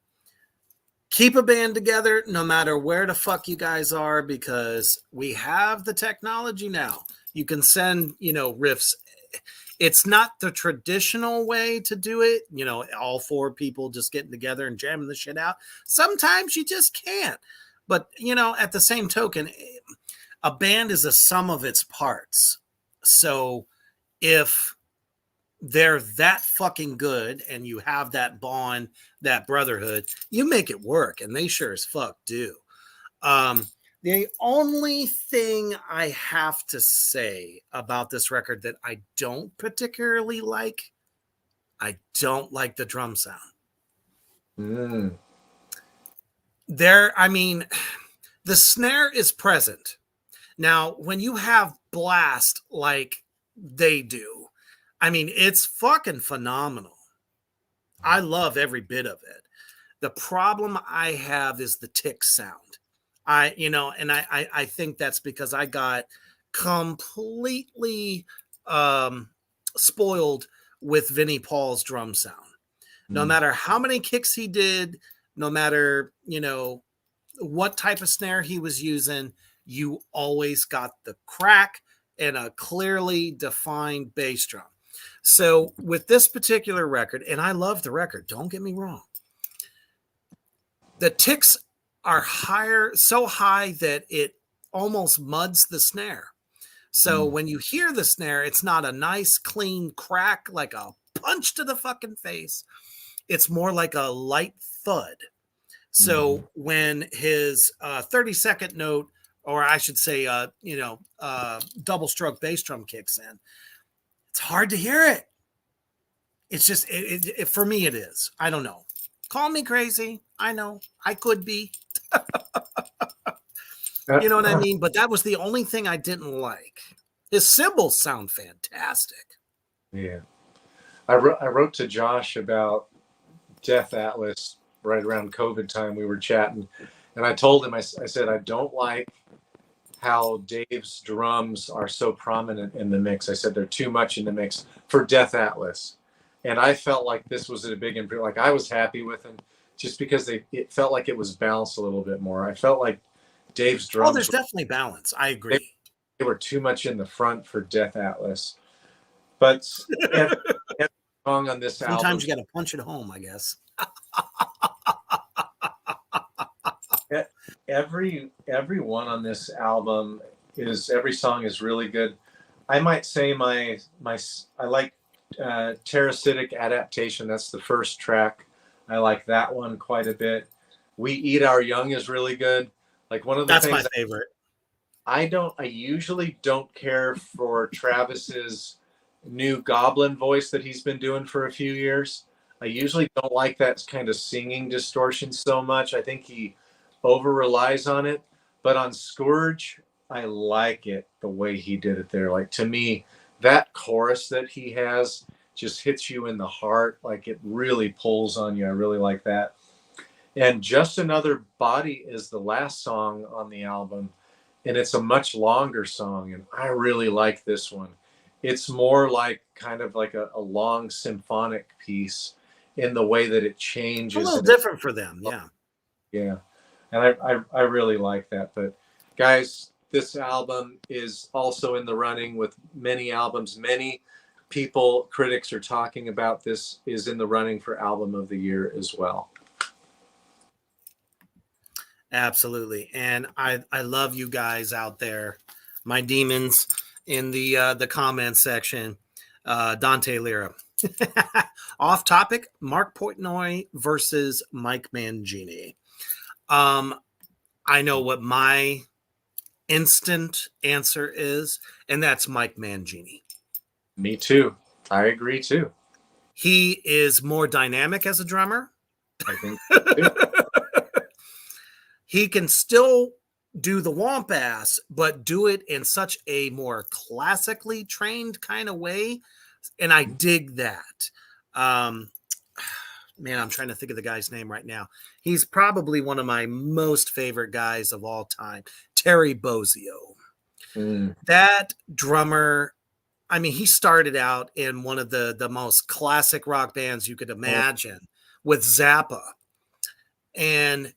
keep a band together no matter where the fuck you guys are, because we have the technology now. You can send, riffs. It's not the traditional way to do it, all four people just getting together and jamming the shit out. Sometimes you just can't. But, at the same token, a band is a sum of its parts. So if they're that fucking good and you have that bond, that brotherhood, you make it work, and they sure as fuck do. The only thing I have to say about this record that I don't particularly like, I don't like the drum sound. The snare is present. Now, when you have blast like they do, it's fucking phenomenal. I love every bit of it. The problem I have is the tick sound. I think that's because I got completely spoiled with Vinnie Paul's drum sound. No matter how many kicks he did, no matter, what type of snare he was using, you always got the crack and a clearly defined bass drum. So with this particular record, and I love the record, don't get me wrong, the ticks are so high that it almost muds the snare. So when you hear the snare, it's not a nice clean crack like a punch to the fucking face. It's more like a light thud. So when his 32nd note, or I should say, double stroke bass drum kicks in, it's hard to hear it. It's just, for me, it is. I don't know. Call me crazy. I know. I could be. You know what I mean? But that was the only thing I didn't like. His cymbals sound fantastic.
Yeah. I wrote to Josh about Death Atlas right around COVID time. We were chatting, and I told him, I said, I don't like how Dave's drums are so prominent in the mix. I said they're too much in the mix for Death Atlas. And I felt like this was a big improvement. Like, I was happy with them just because it felt like it was balanced a little bit more. I felt like Dave's drums.
Oh, there's definitely balance. I agree.
They were too much in the front for Death Atlas. But every song on this album.
Sometimes you got to punch it home, I guess.
Every one on this album every song is really good. I might say I like Terrasitic Adaptation. That's the first track. I like that one quite a bit. We Eat Our Young is really good. Like, one of the
That's
things
my favorite.
I usually don't care for Travis's new goblin voice that he's been doing for a few years. I usually don't like that kind of singing distortion so much. I think he over relies on it. But on Scourge, I like it the way he did it there. Like, to me, that chorus that he has just hits you in the heart. Like, it really pulls on you. I really like that. And Just Another Body is the last song on the album, and it's a much longer song, and I really like this one. It's more like kind of like a long symphonic piece in the way that it changes.
A little different for them, yeah.
Yeah, and I really like that. But guys, this album is also in the running with many albums. Many people, critics, are talking about this is in the running for Album of the Year as well.
Absolutely. And I love you guys out there, my demons in the comment section. Dante Lira. Off topic, Mark Portnoy versus Mike Mangini. I know what my instant answer is, and that's Mike Mangini.
Me too. I agree too.
He is more dynamic as a drummer.
I think so too.
He can still do the womp ass, but do it in such a more classically trained kind of way. And I dig that. Man, I'm trying to think of the guy's name right now. He's probably one of my most favorite guys of all time, Terry Bozzio. That drummer, he started out in one of the most classic rock bands you could imagine with Zappa. And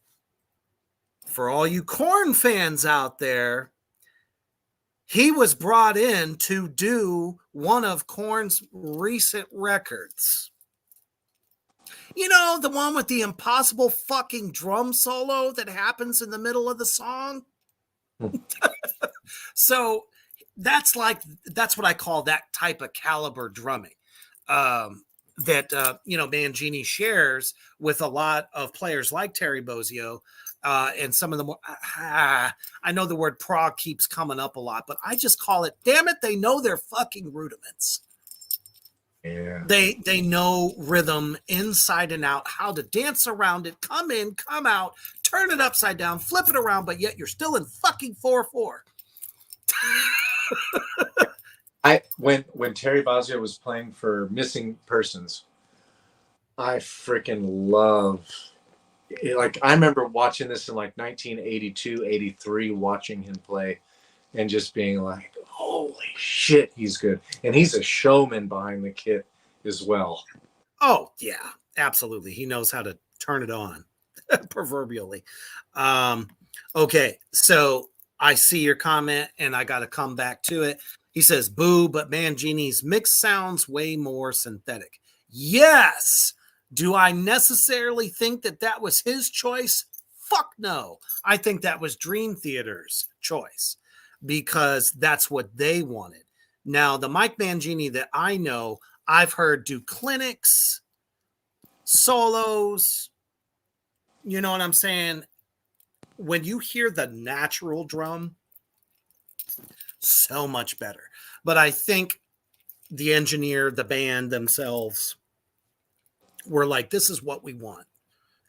for all you Korn fans out there, he was brought in to do one of Korn's recent records. You know, the one with the impossible fucking drum solo that happens in the middle of the song? So that's what I call that type of caliber drumming. That Mangini shares with a lot of players like Terry Bozzio, and some of the more. I know the word prog keeps coming up a lot, but I just call it. Damn it, they know their fucking rudiments.
Yeah.
They know rhythm inside and out, how to dance around it, come in, come out, turn it upside down, flip it around, but yet you're still in fucking 4/4.
When Terry Bozzio was playing for Missing Persons, I freaking love it. Like, I remember watching this in like 1982, 83, watching him play and just being like, holy shit, he's good. And he's a showman behind the kit as well.
Oh, yeah, absolutely. He knows how to turn it on, proverbially. Okay, so I see your comment, and I got to come back to it. He says, boo, but Mangini's mix sounds way more synthetic. Yes. Do I necessarily think that was his choice? Fuck no. I think that was Dream Theater's choice because that's what they wanted. Now, the Mike Mangini that I know, I've heard do clinics, solos. You know what I'm saying? When you hear the natural drum, so much better. But I think the engineer, the band themselves were like, this is what we want.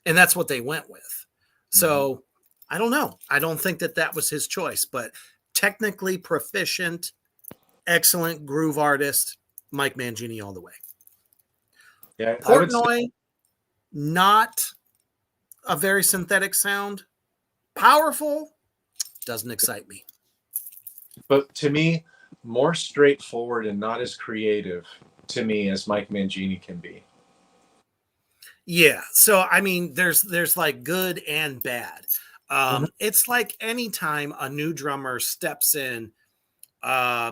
And that's what they went with. So I don't know. I don't think that was his choice, but technically proficient, excellent groove artist, Mike Mangini all the way.
Yeah,
Portnoy, not a very synthetic sound. Powerful, doesn't excite me.
But to me, more straightforward and not as creative to me as Mike Mangini can be.
Yeah. So, I mean, there's like good and bad. It's like anytime a new drummer steps in,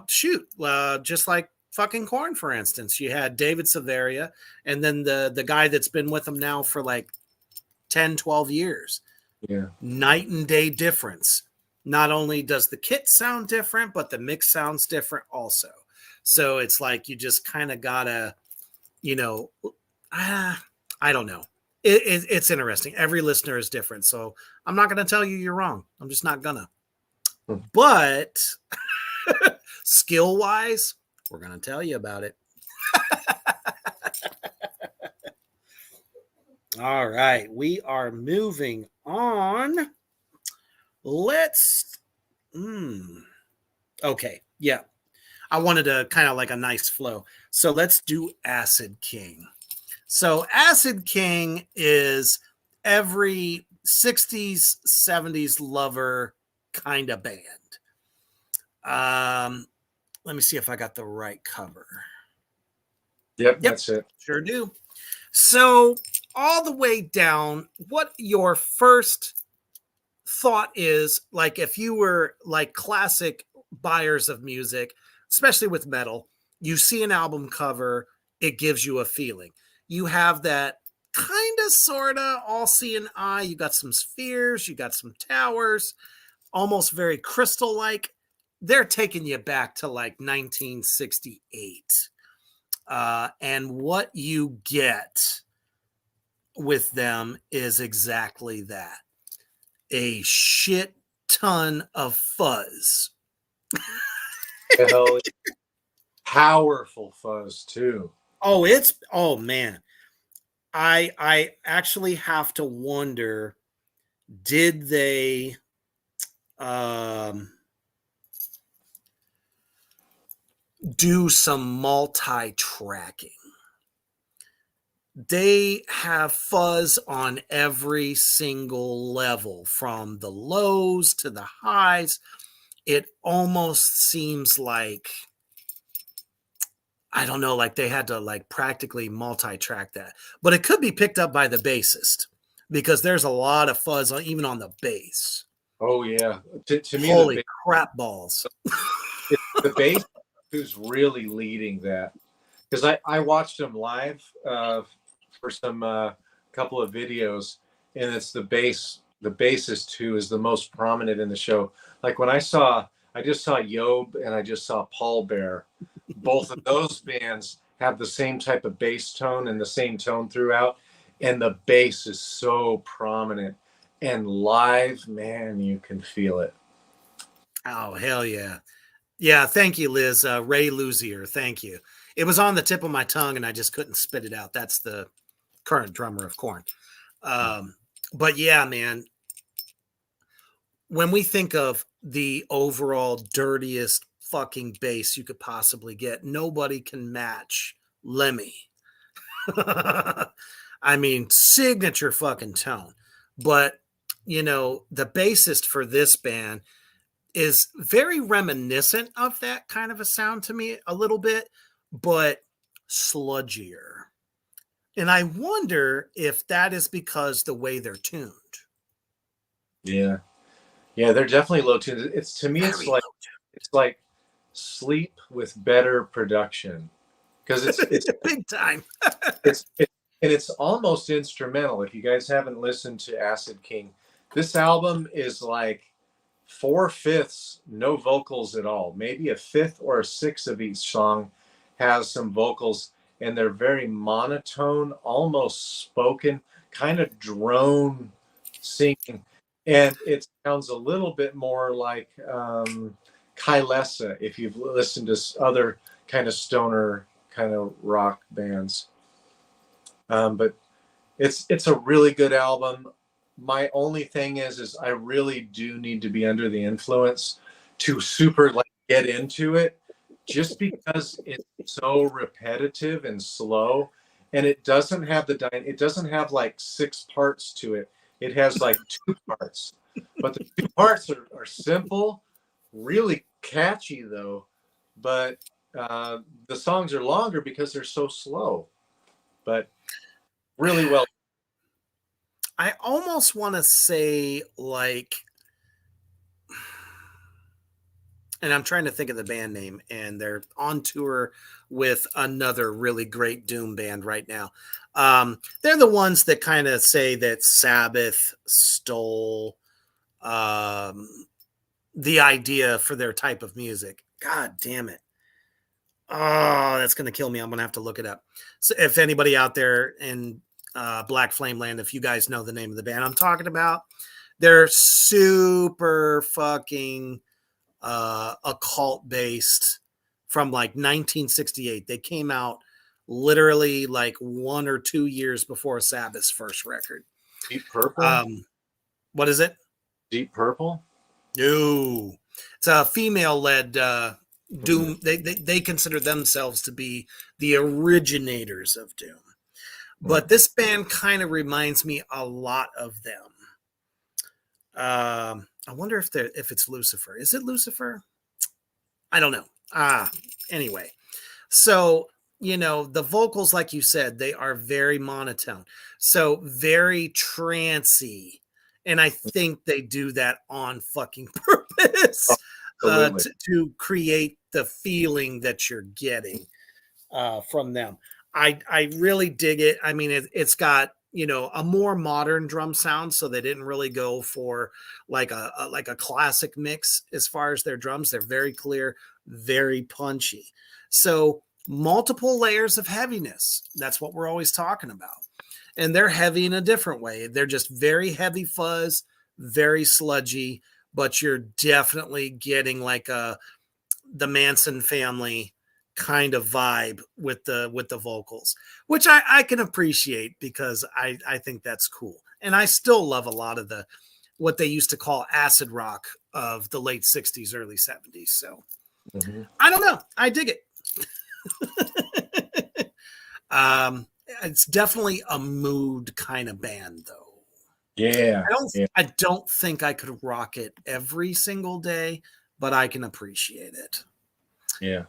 just like fucking Korn, for instance, you had David Severia, and then the guy that's been with them now for like 10, 12 years.
Yeah.
Night and day difference. Not only does the kit sound different, but the mix sounds different also. So it's like you just kind of gotta, I don't know. It's interesting. Every listener is different. So I'm not going to tell you you're wrong. I'm just not gonna. But skill wise, we're going to tell you about it. All right. We are moving on. Let's. Okay. Yeah. I wanted to kind of like a nice flow. So let's do Acid King. So Acid King is every 60s, 70s lover kind of band. Let me see if I got the right cover.
Yep, that's it.
Sure do. So all the way down, what your first thought is, like if you were like classic buyers of music, especially with metal, you see an album cover, it gives you a feeling. You have that kind of, sort of, all-seeing eye. You got some spheres, you got some towers, almost very crystal-like. They're taking you back to like 1968. And what you get with them is exactly that. A shit ton of fuzz.
Powerful fuzz too.
Oh man. I actually have to wonder, did they do some multi-tracking? They have fuzz on every single level, from the lows to the highs. It almost seems like, I don't know, like they had to like practically multi-track that, but it could be picked up by the bassist. because there's a lot of fuzz even on the bass.
Oh yeah. To me,
Holy crap balls.
the bass who's really leading that, because I watched him live for some couple of videos, and it's the bassist who is the most prominent in the show. Like when I just saw Yob and I just saw Paul Bear. Both of those bands have the same type of bass tone and the same tone throughout, and the bass is so prominent. And live, man, you can feel it.
Oh, hell yeah. Yeah, thank you, Liz. Ray Luzier, thank you. It was on the tip of my tongue, and I just couldn't spit it out. That's the current drummer of Korn. But yeah, man, when we think of the overall dirtiest fucking bass you could possibly get, nobody can match Lemmy. I mean, signature fucking tone. But, you know, the bassist for this band is very reminiscent of that kind of a sound to me a little bit, but sludgier. And I wonder if that is because the way they're tuned.
Yeah. Yeah, they're definitely low tuned. It's to me, it's like Sleep with better production, because it's
big time.
And it's almost instrumental. If you guys haven't listened to Acid King, this album is like 4/5 no vocals at all. Maybe a fifth or a sixth of each song has some vocals, and they're very monotone, almost spoken, kind of drone singing. And it sounds a little bit more like Kylesa, if you've listened to other kind of stoner kind of rock bands. But it's a really good album. My only thing is I really do need to be under the influence to super like get into it, just because it's so repetitive and slow, and it doesn't have it doesn't have like 6 parts to it. It has like 2 parts, but the 2 parts are simple, really catchy though. But the songs are longer because they're so slow, but really well.
I almost want to say like, and I'm trying to think of the band name, and they're on tour with another really great doom band right now. They're the ones that kind of say that Sabbath stole the idea for their type of music. God damn it. Oh, that's going to kill me. I'm going to have to look it up. So if anybody out there in Black Flame Land, if you guys know the name of the band I'm talking about, they're super fucking occult based from like 1968. They came out literally like 1 or 2 years before Sabbath's first record.
Deep Purple?
What is it?
Deep Purple?
No. It's a female-led doom. They consider themselves to be the originators of doom. But this band kind of reminds me a lot of them. I wonder if it's Lucifer. Is it Lucifer? I don't know. Anyway. So, you know, the vocals, like you said, they are very monotone. So very trancey. And I think they do that on fucking purpose to create the feeling that you're getting from them. I really dig it. I mean, it's got, you know, a more modern drum sound, so they didn't really go for like a classic mix as far as their drums. They're very clear, very punchy. So multiple layers of heaviness. That's what we're always talking about. And they're heavy in a different way. They're just very heavy fuzz, very sludgy, but you're definitely getting like the Manson family kind of vibe with the vocals, which I can appreciate, because I think that's cool. And I still love a lot of what they used to call acid rock of the late 60s, early 70s. So I don't know. I dig it. It's definitely a mood kind of band, though.
Yeah.
I don't think I could rock it every single day, but I can appreciate it.
Yeah.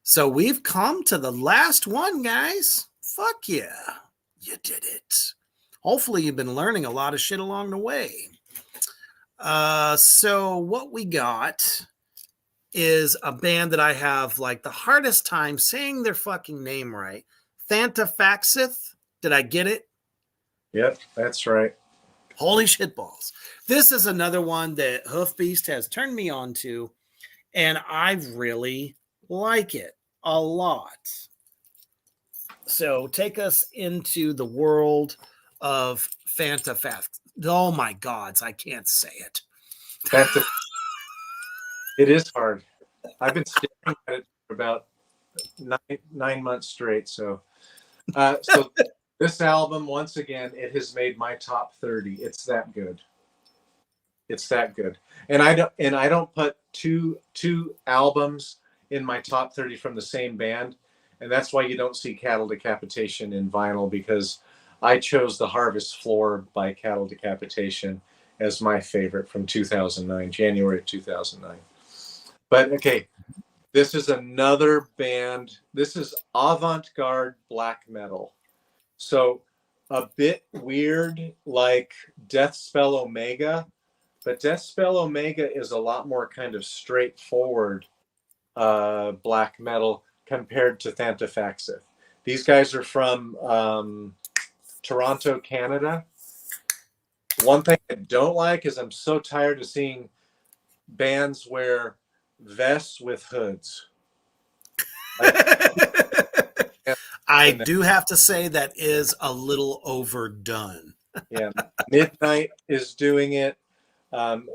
So we've come to the last one, guys. Fuck yeah. You did it. hopefully you've been learning a lot of shit along the way. So what we got is a band that I have like the hardest time saying their fucking name right. Thantafaxith. Did I get it?
Yep, that's right.
Holy shitballs. This is another one that Hoofbeast has turned me on to, and I really like it a lot. So take us into the world of Thantafaxith. Oh my gods, I can't say it.
It is hard. I've been staring at it for about nine months straight. So this album, once again, it has made my top 30. It's that good. It's that good. And I don't put two albums in my top 30 from the same band. And that's why you don't see Cattle Decapitation in vinyl, because I chose The Harvest Floor by Cattle Decapitation as my favorite from 2009, January of 2009. But okay, this is another band. This is avant-garde black metal. So a bit weird, like Deathspell Omega, but Deathspell Omega is a lot more kind of straightforward black metal compared to Thantafaxith. These guys are from Toronto, Canada. One thing I don't like is I'm so tired of seeing bands wear vests with hoods.
I do have to say that is a little overdone.
Yeah, Midnight is doing it.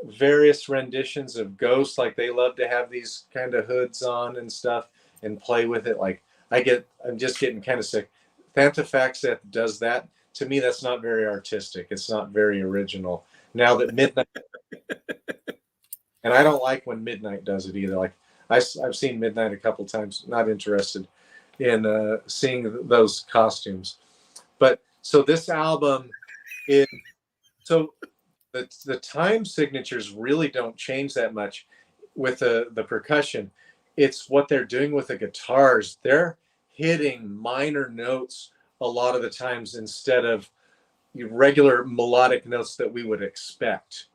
Various renditions of Ghost, like they love to have these kind of hoods on and stuff and play with it. Like I'm just getting kind of sick. Thantafaxith does that. To me, that's not very artistic. It's not very original. Now that Midnight, and I don't like when Midnight does it either. Like I've seen Midnight a couple times. Not interested in seeing those costumes. But so this album is so the time signatures really don't change that much with the percussion. It's what they're doing with the guitars. They're hitting minor notes a lot of the times instead of regular melodic notes that we would expect.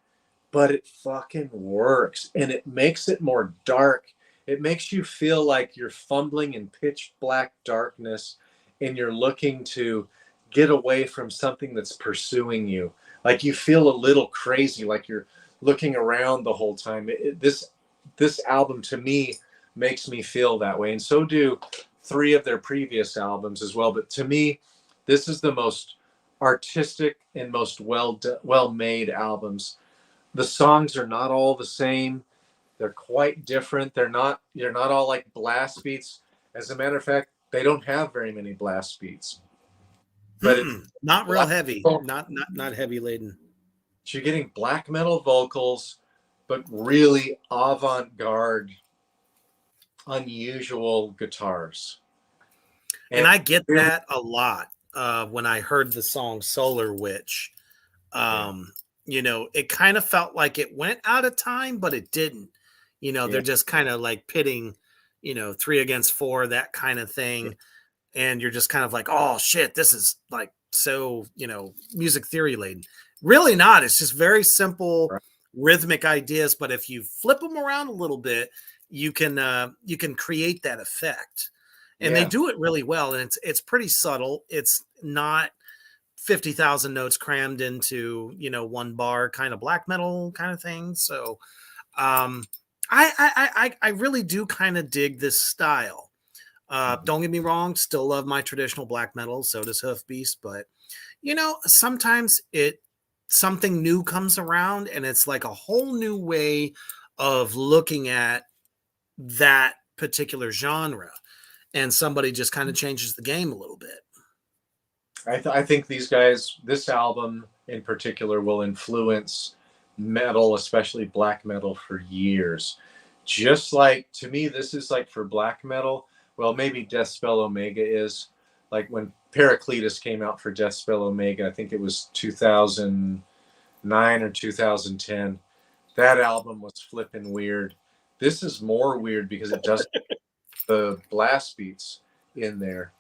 But it fucking works, and it makes it more dark. It makes you feel like you're fumbling in pitch black darkness and you're looking to get away from something that's pursuing you. Like you feel a little crazy, like you're looking around the whole time. This album to me makes me feel that way, and so do 3 of their previous albums as well. But to me, this is the most artistic and most well-made albums. The songs are not all the same. They're quite different. They're not all like blast beats. As a matter of fact, they don't have very many blast beats. But it's
not real heavy, not heavy laden.
You're getting black metal vocals, but really avant-garde, unusual guitars.
And I get that a lot when I heard the song Solar Witch. You know, it kind of felt like it went out of time, but it didn't. You know, they're just kind of like pitting, 3 against 4, that kind of thing. Yeah. And you're just kind of like, oh shit, this is like so, music theory laden. Really not. It's just very simple rhythmic ideas. But if you flip them around a little bit, you can create that effect. And they do it really well. And it's pretty subtle. It's not 50,000 notes crammed into, 1 bar kind of black metal kind of thing. So I really do kind of dig this style. Don't get me wrong, still love my traditional black metal. So does Hoofbeast. But, sometimes something new comes around and it's like a whole new way of looking at that particular genre. And somebody just kind of changes the game a little bit.
I think these guys, this album in particular, will influence metal, especially black metal, for years. Just like, to me, this is like for black metal. Well, maybe Deathspell Omega is. Like when Paracletus came out for Deathspell Omega, I think it was 2009 or 2010. That album was flipping weird. This is more weird because it doesn't the blast beats in there.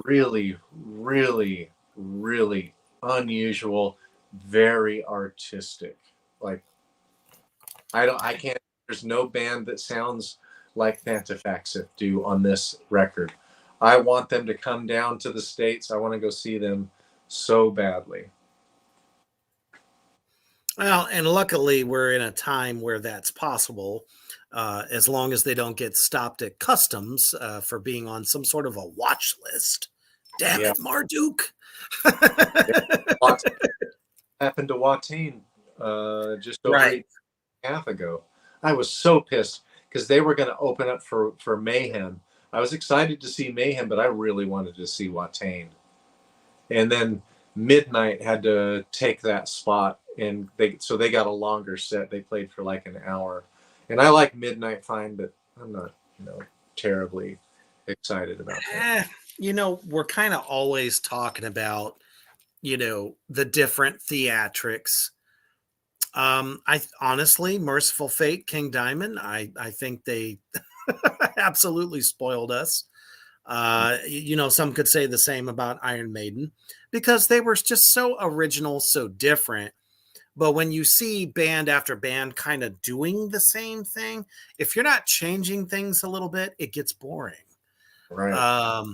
Really, really, really unusual, very artistic. Like I can't. There's no band that sounds like Fantafaxif do on this record. I want them to come down to the States. I want to go see them so badly.
Well, and luckily we're in a time where that's possible, as long as they don't get stopped at customs for being on some sort of a watch list. Damn
Yeah.
it, Marduk.
Happened to Watain just over
Right.
a half ago. I was so pissed because they were going to open up for Mayhem. I was excited to see Mayhem, but I really wanted to see Watain. And then Midnight had to take that spot, and they got a longer set. They played for like an hour, and I like Midnight fine, but I'm not terribly excited about that.
We're kind of always talking about the different theatrics. I honestly, Merciful Fate, King Diamond, I think they absolutely spoiled us. Some could say the same about Iron Maiden because they were just so original, so different. But when you see band after band kind of doing the same thing, if you're not changing things a little bit, it gets boring.
Right.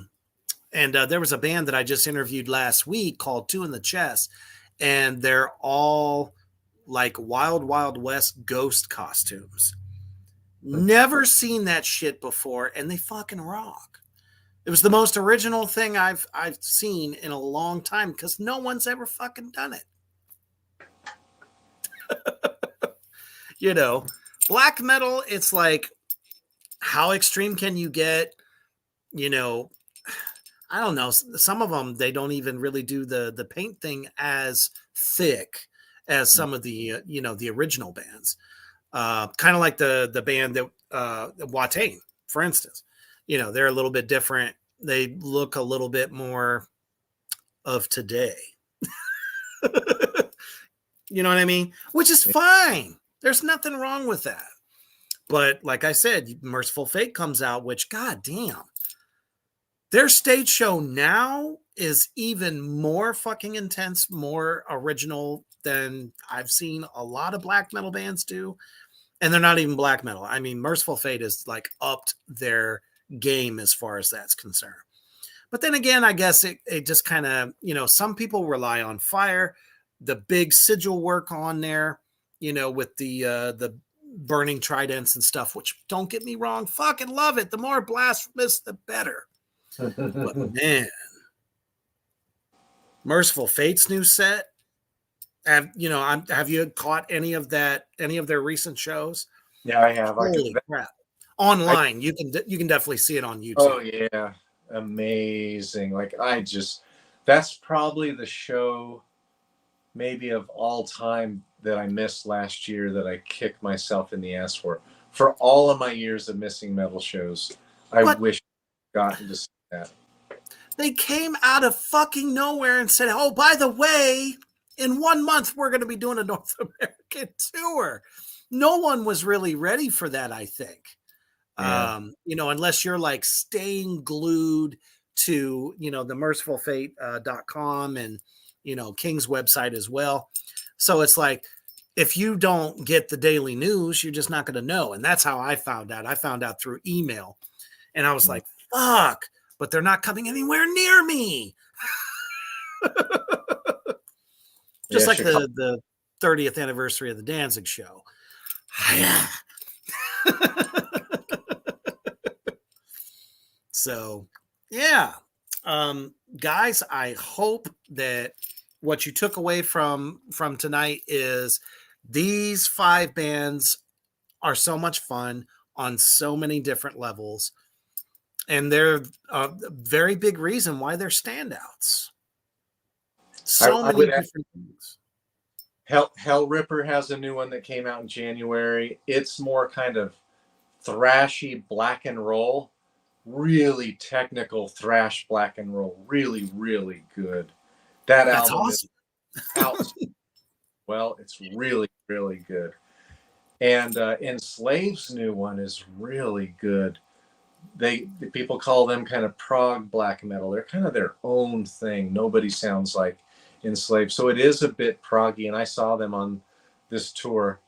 And there was a band that I just interviewed last week called Two in the Chest, and they're all like Wild Wild West ghost costumes. Never seen that shit before, and they fucking rock. It was the most original thing I've seen in a long time because no one's ever fucking done it. Black metal, it's like, how extreme can you get? I don't know. Some of them, they don't even really do the paint thing as thick as some of the, the original bands. Kind of like the band that Watain, for instance. They're a little bit different. They look a little bit more of today. You know what I mean? Which is fine. There's nothing wrong with that. But like I said, Merciful Fate comes out, which, goddamn, their stage show now is even more fucking intense, more original than I've seen a lot of black metal bands do. And they're not even black metal. I mean, Merciful Fate is like upped their game as far as that's concerned. But then again, I guess it just kind of, some people rely on Fire, the big sigil work on there, with the burning tridents and stuff, which, don't get me wrong, fucking love it. The more blasphemous, the better. But man, Merciful Fate's new set. Have you caught any of their recent shows?
Yeah, I have.
Holy crap! Online, you can definitely see it on YouTube.
Oh yeah, amazing! Like that's probably the show, maybe of all time, that I missed last year that I kicked myself in the ass for. For all of my years of missing metal shows, I wish I'd gotten to see that.
They came out of fucking nowhere and said, "Oh, by the way, in 1 month, we're going to be doing a North American tour." No one was really ready for that, I think. Yeah. Unless you're like staying glued to, the mercifulfate.com and, King's website as well. So it's like, if you don't get the daily news, you're just not going to know. And that's how I found out. I found out through email. And I was like, fuck, but they're not coming anywhere near me. Just like the 30th anniversary of the Danzig show. So, yeah. Guys, I hope that what you took away from tonight is these 5 bands are so much fun on so many different levels. And they're a very big reason why they're standouts. So many different things.
Hell Ripper has a new one that came out in January. It's more kind of thrashy black and roll, really technical thrash black and roll, really, really good. That's album awesome. Is out. Well, it's really, really good. And Enslaved's new one is really good. People call them kind of prog black metal. They're kind of their own thing. Nobody sounds like Enslaved. So it is a bit proggy, and I saw them on this tour.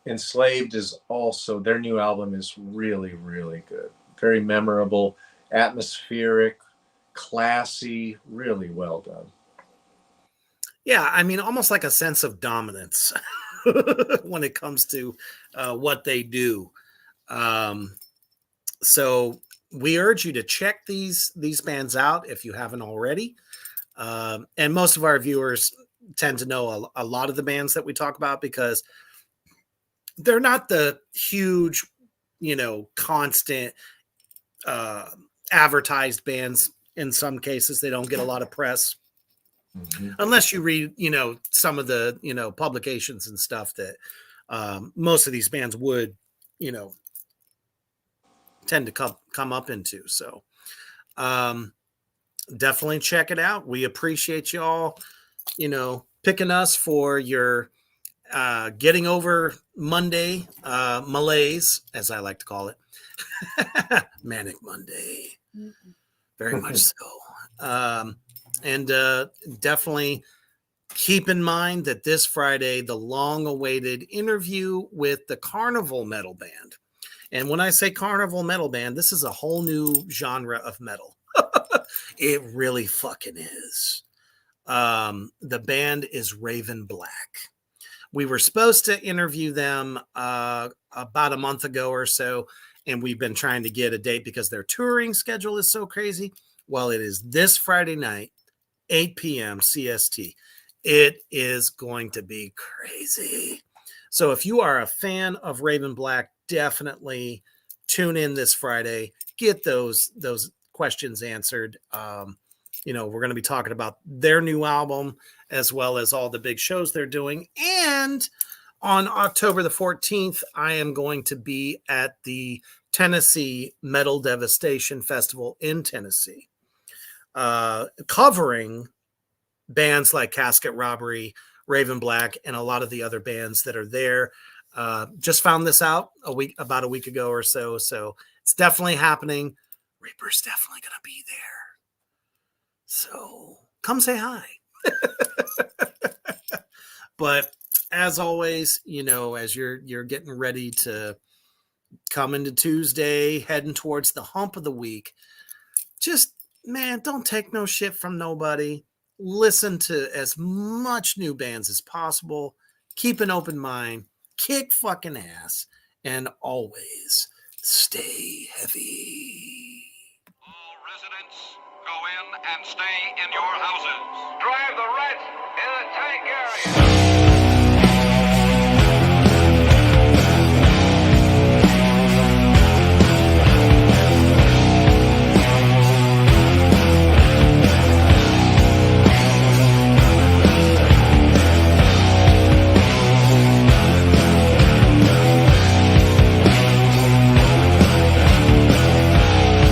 Enslaved is also, their new album is really, really good. Very memorable, atmospheric, classy, really well done.
Yeah, I mean, almost like a sense of dominance when it comes to what they do. So we urge you to check these bands out if you haven't already. And most of our viewers tend to know a lot of the bands that we talk about because they're not the huge, constant advertised bands. In some cases, they don't get a lot of press. Mm-hmm. Unless you read, some of the, publications and stuff that most of these bands would, tend to come up into. So definitely check it out. We appreciate y'all, picking us for your getting over Monday malaise, as I like to call it. Manic Monday. Mm-hmm. Very much so. And definitely keep in mind that this Friday, the long-awaited interview with the Carnival Metal Band. And when I say Carnival Metal Band, this is a whole new genre of metal. It really fucking is. The band is Raven Black. We were supposed to interview them about a month ago or so, and we've been trying to get a date because their touring schedule is so crazy. Well, it is this Friday night, 8 p.m. CST. It is going to be crazy. So if you are a fan of Raven Black, definitely tune in this Friday. Get those questions answered. We're going to be talking about their new album as well as all the big shows they're doing. And on October the 14th, I am going to be at the Tennessee Metal Devastation Festival in Tennessee, covering bands like Casket Robbery, Raven Black, and a lot of the other bands that are there. Just found this out about a week ago or so. So it's definitely happening. Reaper's definitely going to be there. So come say hi. But as always, as you're getting ready to come into Tuesday, heading towards the hump of the week, just, man, don't take no shit from nobody. Listen to as much new bands as possible. Keep an open mind. Kick fucking ass. And always stay heavy.
All residents, go in and stay in your houses. Drive the